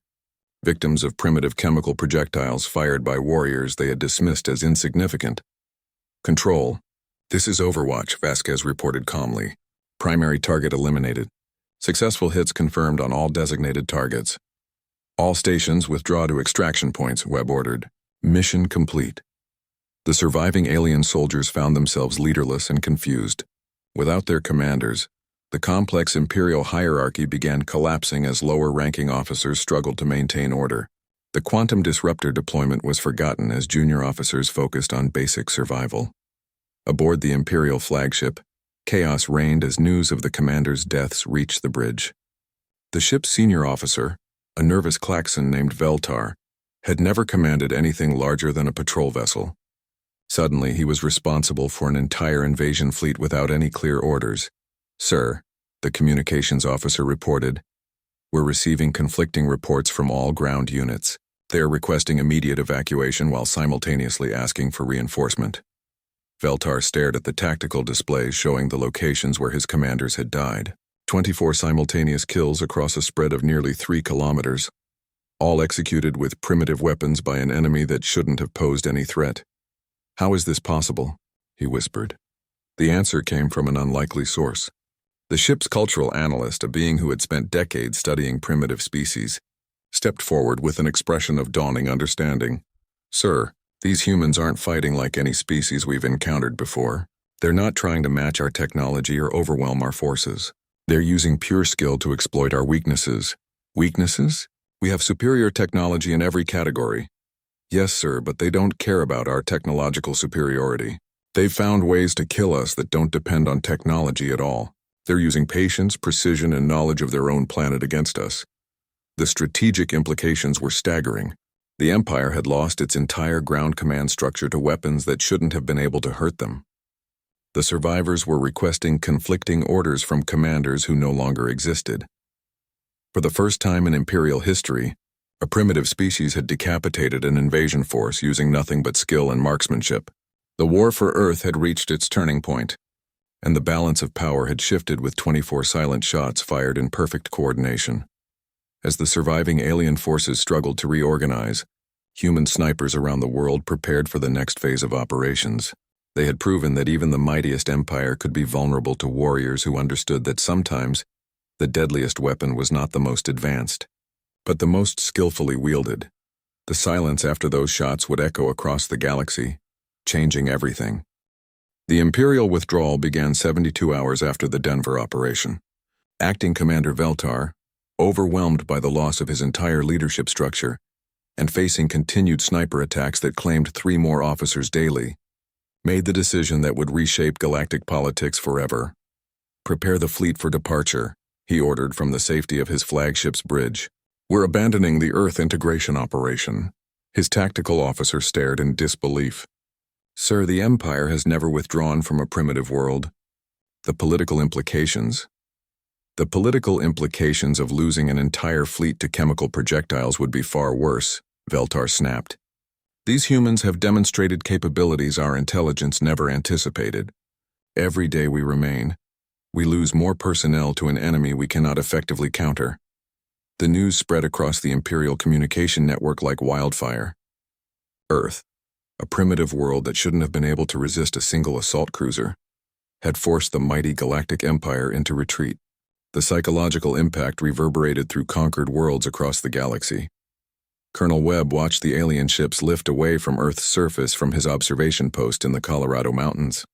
victims of primitive chemical projectiles fired by warriors they had dismissed as insignificant. "Control, this is Overwatch," Vasquez reported calmly. "Primary target eliminated. Successful hits confirmed on all designated targets. All stations withdraw to extraction points," Webb ordered. Mission complete. The surviving alien soldiers found themselves leaderless and confused. Without their commanders, the complex Imperial hierarchy began collapsing as lower-ranking officers struggled to maintain order. The quantum disruptor deployment was forgotten as junior officers focused on basic survival. Aboard the Imperial flagship, chaos reigned as news of the commanders' deaths reached the bridge. The ship's senior officer, a nervous klaxon named Veltar, had never commanded anything larger than a patrol vessel. Suddenly, he was responsible for an entire invasion fleet without any clear orders. "Sir," the communications officer reported, "we're receiving conflicting reports from all ground units. They are requesting immediate evacuation while simultaneously asking for reinforcement." Veltar stared at the tactical displays showing the locations where his commanders had died. 24 simultaneous kills across a spread of nearly 3 kilometers, all executed with primitive weapons by an enemy that shouldn't have posed any threat. "How is this possible?" he whispered. The answer came from an unlikely source. The ship's cultural analyst, a being who had spent decades studying primitive species, stepped forward with an expression of dawning understanding. "Sir, these humans aren't fighting like any species we've encountered before. They're not trying to match our technology or overwhelm our forces. They're using pure skill to exploit our weaknesses." "Weaknesses? We have superior technology in every category." "Yes, sir, but they don't care about our technological superiority. They've found ways to kill us that don't depend on technology at all. They're using patience, precision, and knowledge of their own planet against us." The strategic implications were staggering. The Empire had lost its entire ground command structure to weapons that shouldn't have been able to hurt them. The survivors were requesting conflicting orders from commanders who no longer existed. For the first time in Imperial history, a primitive species had decapitated an invasion force using nothing but skill and marksmanship. The war for Earth had reached its turning point, and the balance of power had shifted with 24 silent shots fired in perfect coordination. As the surviving alien forces struggled to reorganize, human snipers around the world prepared for the next phase of operations. They had proven that even the mightiest empire could be vulnerable to warriors who understood that sometimes the deadliest weapon was not the most advanced, but the most skillfully wielded. The silence after those shots would echo across the galaxy, changing everything. The Imperial withdrawal began 72 hours after the Denver operation. Acting Commander Veltar, overwhelmed by the loss of his entire leadership structure and facing continued sniper attacks that claimed 3 more officers daily, made the decision that would reshape galactic politics forever. "Prepare the fleet for departure," he ordered from the safety of his flagship's bridge. "We're abandoning the Earth integration operation." His tactical officer stared in disbelief. "Sir, the Empire has never withdrawn from a primitive world. The political implications of losing an entire fleet to chemical projectiles would be far worse," Veltar snapped. These humans have demonstrated capabilities our intelligence never anticipated. Every day we remain, we lose more personnel to an enemy we cannot effectively counter. The news spread across the Imperial communication network like wildfire. Earth, a primitive world that shouldn't have been able to resist a single assault cruiser, had forced the mighty Galactic Empire into retreat. The psychological impact reverberated through conquered worlds across the galaxy. Colonel Webb watched the alien ships lift away from Earth's surface from his observation post in the Colorado Mountains.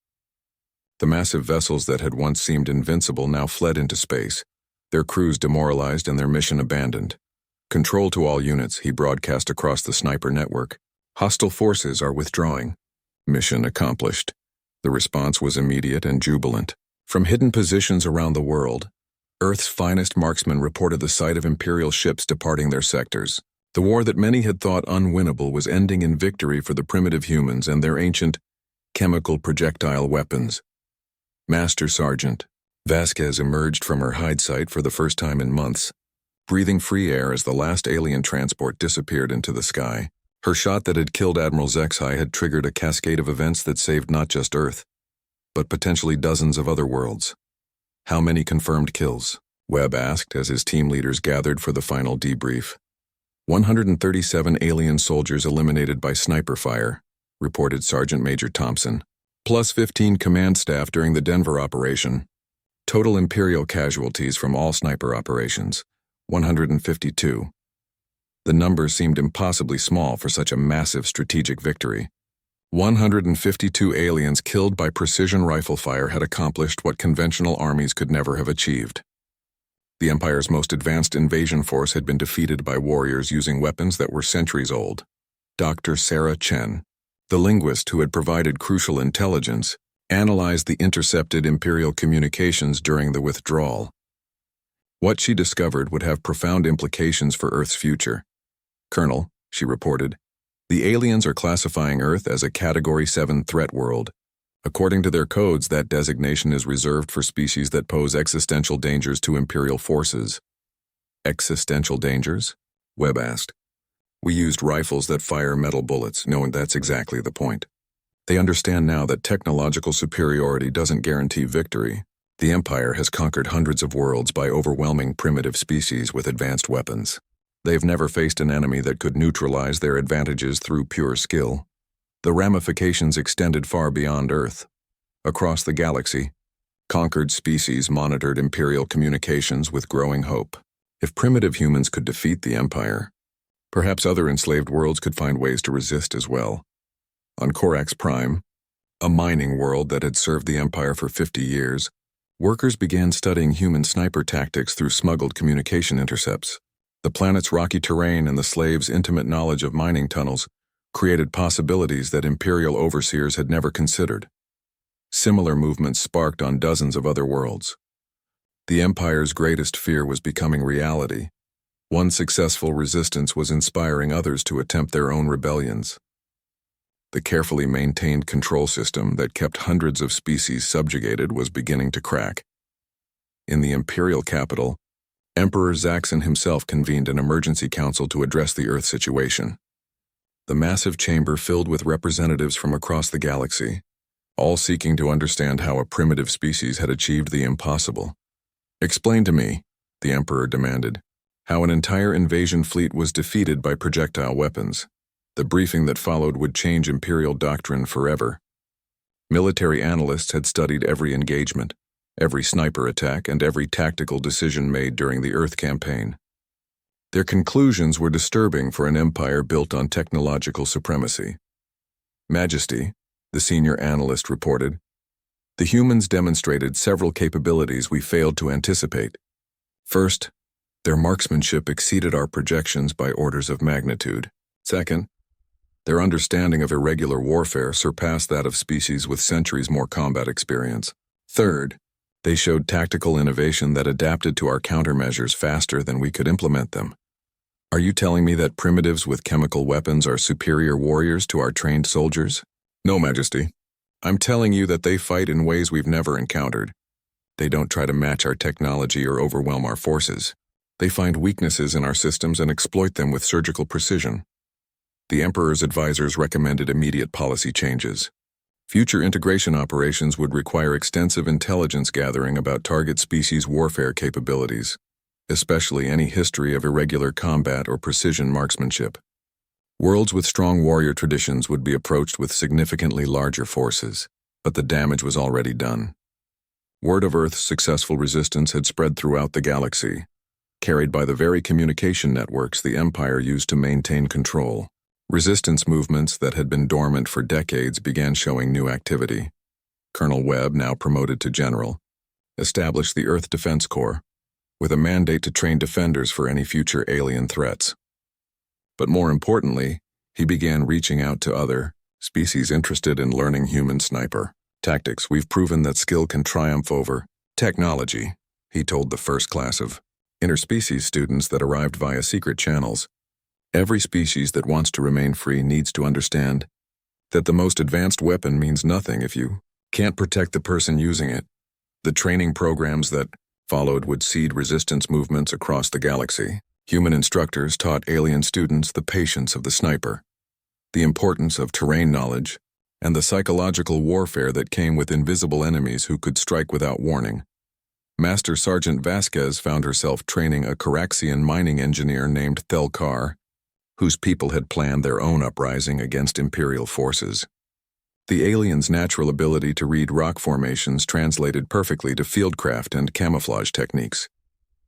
The massive vessels that had once seemed invincible now fled into space, their crews demoralized and their mission abandoned. Control to all units, he broadcast across the sniper network. Hostile forces are withdrawing. Mission accomplished. The response was immediate and jubilant. From hidden positions around the world, Earth's finest marksmen reported the sight of Imperial ships departing their sectors. The war that many had thought unwinnable was ending in victory for the primitive humans and their ancient, chemical projectile weapons. Master Sergeant Vasquez emerged from her hide site for the first time in months, breathing free air as the last alien transport disappeared into the sky. Her shot that had killed Admiral Zexai had triggered a cascade of events that saved not just Earth, but potentially dozens of other worlds. How many confirmed kills? Webb asked as his team leaders gathered for the final debrief. 137 alien soldiers eliminated by sniper fire, reported Sergeant Major Thompson, plus 15 command staff during the Denver operation. Total Imperial casualties from all sniper operations, 152. The number seemed impossibly small for such a massive strategic victory. 152 aliens killed by precision rifle fire had accomplished what conventional armies could never have achieved. The Empire's most advanced invasion force had been defeated by warriors using weapons that were centuries old. Dr. Sarah Chen, the linguist who had provided crucial intelligence, analyzed the intercepted Imperial communications during the withdrawal. What she discovered would have profound implications for Earth's future. Colonel, she reported, the aliens are classifying Earth as a Category 7 threat world. According to their codes, that designation is reserved for species that pose existential dangers to Imperial forces. Existential dangers? Webb asked. We used rifles that fire metal bullets, knowing that's exactly the point. They understand now that technological superiority doesn't guarantee victory. The Empire has conquered hundreds of worlds by overwhelming primitive species with advanced weapons. They've never faced an enemy that could neutralize their advantages through pure skill. The ramifications extended far beyond Earth. Across the galaxy, conquered species monitored Imperial communications with growing hope. If primitive humans could defeat the Empire, perhaps other enslaved worlds could find ways to resist as well. On Corax Prime, a mining world that had served the Empire for 50 years, workers began studying human sniper tactics through smuggled communication intercepts. The planet's rocky terrain and the slaves' intimate knowledge of mining tunnels created possibilities that Imperial overseers had never considered. Similar movements sparked on dozens of other worlds. The Empire's greatest fear was becoming reality. One successful resistance was inspiring others to attempt their own rebellions. The carefully maintained control system that kept hundreds of species subjugated was beginning to crack. In the Imperial capital, Emperor Zaxxon himself convened an emergency council to address the Earth situation. The massive chamber filled with representatives from across the galaxy, all seeking to understand how a primitive species had achieved the impossible. Explain to me, the Emperor demanded, how an entire invasion fleet was defeated by projectile weapons. The briefing that followed would change Imperial doctrine forever. Military analysts had studied every engagement, every sniper attack, and every tactical decision made during the Earth campaign. Their conclusions were disturbing for an empire built on technological supremacy. Majesty, the senior analyst reported, the humans demonstrated several capabilities we failed to anticipate. First, their marksmanship exceeded our projections by orders of magnitude. Second, their understanding of irregular warfare surpassed that of species with centuries more combat experience. Third, they showed tactical innovation that adapted to our countermeasures faster than we could implement them. Are you telling me that primitives with chemical weapons are superior warriors to our trained soldiers? No, Majesty. I'm telling you that they fight in ways we've never encountered. They don't try to match our technology or overwhelm our forces. They find weaknesses in our systems and exploit them with surgical precision. The Emperor's advisors recommended immediate policy changes. Future integration operations would require extensive intelligence gathering about target species warfare capabilities, especially any history of irregular combat or precision marksmanship. Worlds with strong warrior traditions would be approached with significantly larger forces, but the damage was already done. Word of Earth's successful resistance had spread throughout the galaxy, carried by the very communication networks the Empire used to maintain control. Resistance movements that had been dormant for decades began showing new activity. Colonel Webb, now promoted to general, established the Earth Defense Corps, with a mandate to train defenders for any future alien threats. But more importantly, he began reaching out to other species interested in learning human sniper tactics. We've proven that skill can triumph over technology, he told the first class of interspecies students that arrived via secret channels. Every species that wants to remain free needs to understand that the most advanced weapon means nothing if you can't protect the person using it. The training programs that followed would seed resistance movements across the galaxy. Human instructors taught alien students the patience of the sniper, the importance of terrain knowledge, and the psychological warfare that came with invisible enemies who could strike without warning. Master Sergeant Vasquez found herself training a Caraxian mining engineer named Thelkar, whose people had planned their own uprising against Imperial forces. The aliens' natural ability to read rock formations translated perfectly to fieldcraft and camouflage techniques.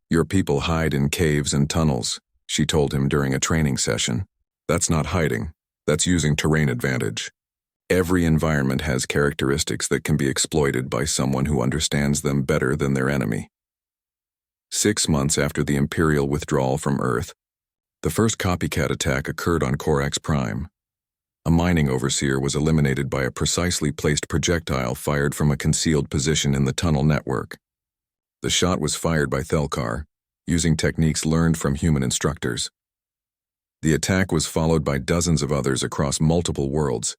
Your people hide in caves and tunnels, she told him during a training session. That's not hiding, that's using terrain advantage. Every environment has characteristics that can be exploited by someone who understands them better than their enemy. 6 months after the Imperial withdrawal from Earth, the first copycat attack occurred on Corax Prime. A mining overseer was eliminated by a precisely placed projectile fired from a concealed position in the tunnel network. The shot was fired by Thelkar, using techniques learned from human instructors. The attack was followed by dozens of others across multiple worlds.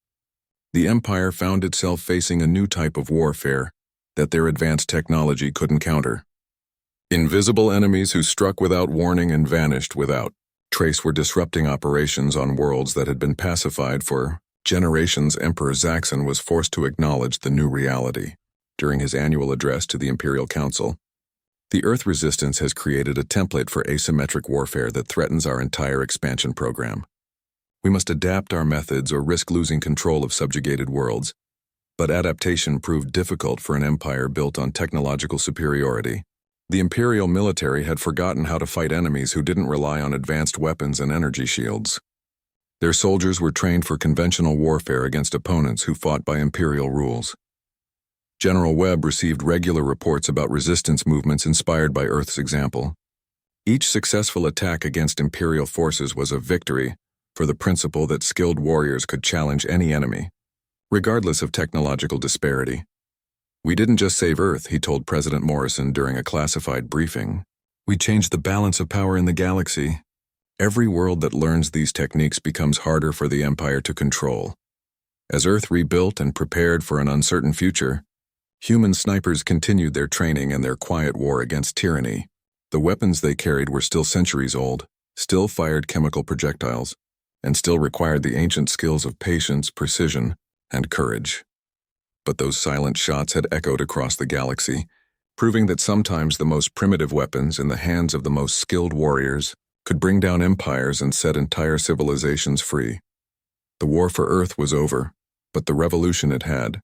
The Empire found itself facing a new type of warfare that their advanced technology couldn't counter. Invisible enemies who struck without warning and vanished without trace were disrupting operations on worlds that had been pacified for generations. Emperor Zaxxon was forced to acknowledge the new reality. During his annual address to the Imperial Council, the Earth Resistance has created a template for asymmetric warfare that threatens our entire expansion program. We must adapt our methods or risk losing control of subjugated worlds, but adaptation proved difficult for an empire built on technological superiority. The Imperial military had forgotten how to fight enemies who didn't rely on advanced weapons and energy shields. Their soldiers were trained for conventional warfare against opponents who fought by Imperial rules. General Webb received regular reports about resistance movements inspired by Earth's example. Each successful attack against Imperial forces was a victory for the principle that skilled warriors could challenge any enemy, regardless of technological disparity. We didn't just save Earth, he told President Morrison during a classified briefing. We changed the balance of power in the galaxy. Every world that learns these techniques becomes harder for the Empire to control. As Earth rebuilt and prepared for an uncertain future, human snipers continued their training and their quiet war against tyranny. The weapons they carried were still centuries old, still fired chemical projectiles, and still required the ancient skills of patience, precision, and courage. But those silent shots had echoed across the galaxy, proving that sometimes the most primitive weapons in the hands of the most skilled warriors could bring down empires and set entire civilizations free. The war for Earth was over, but the revolution it had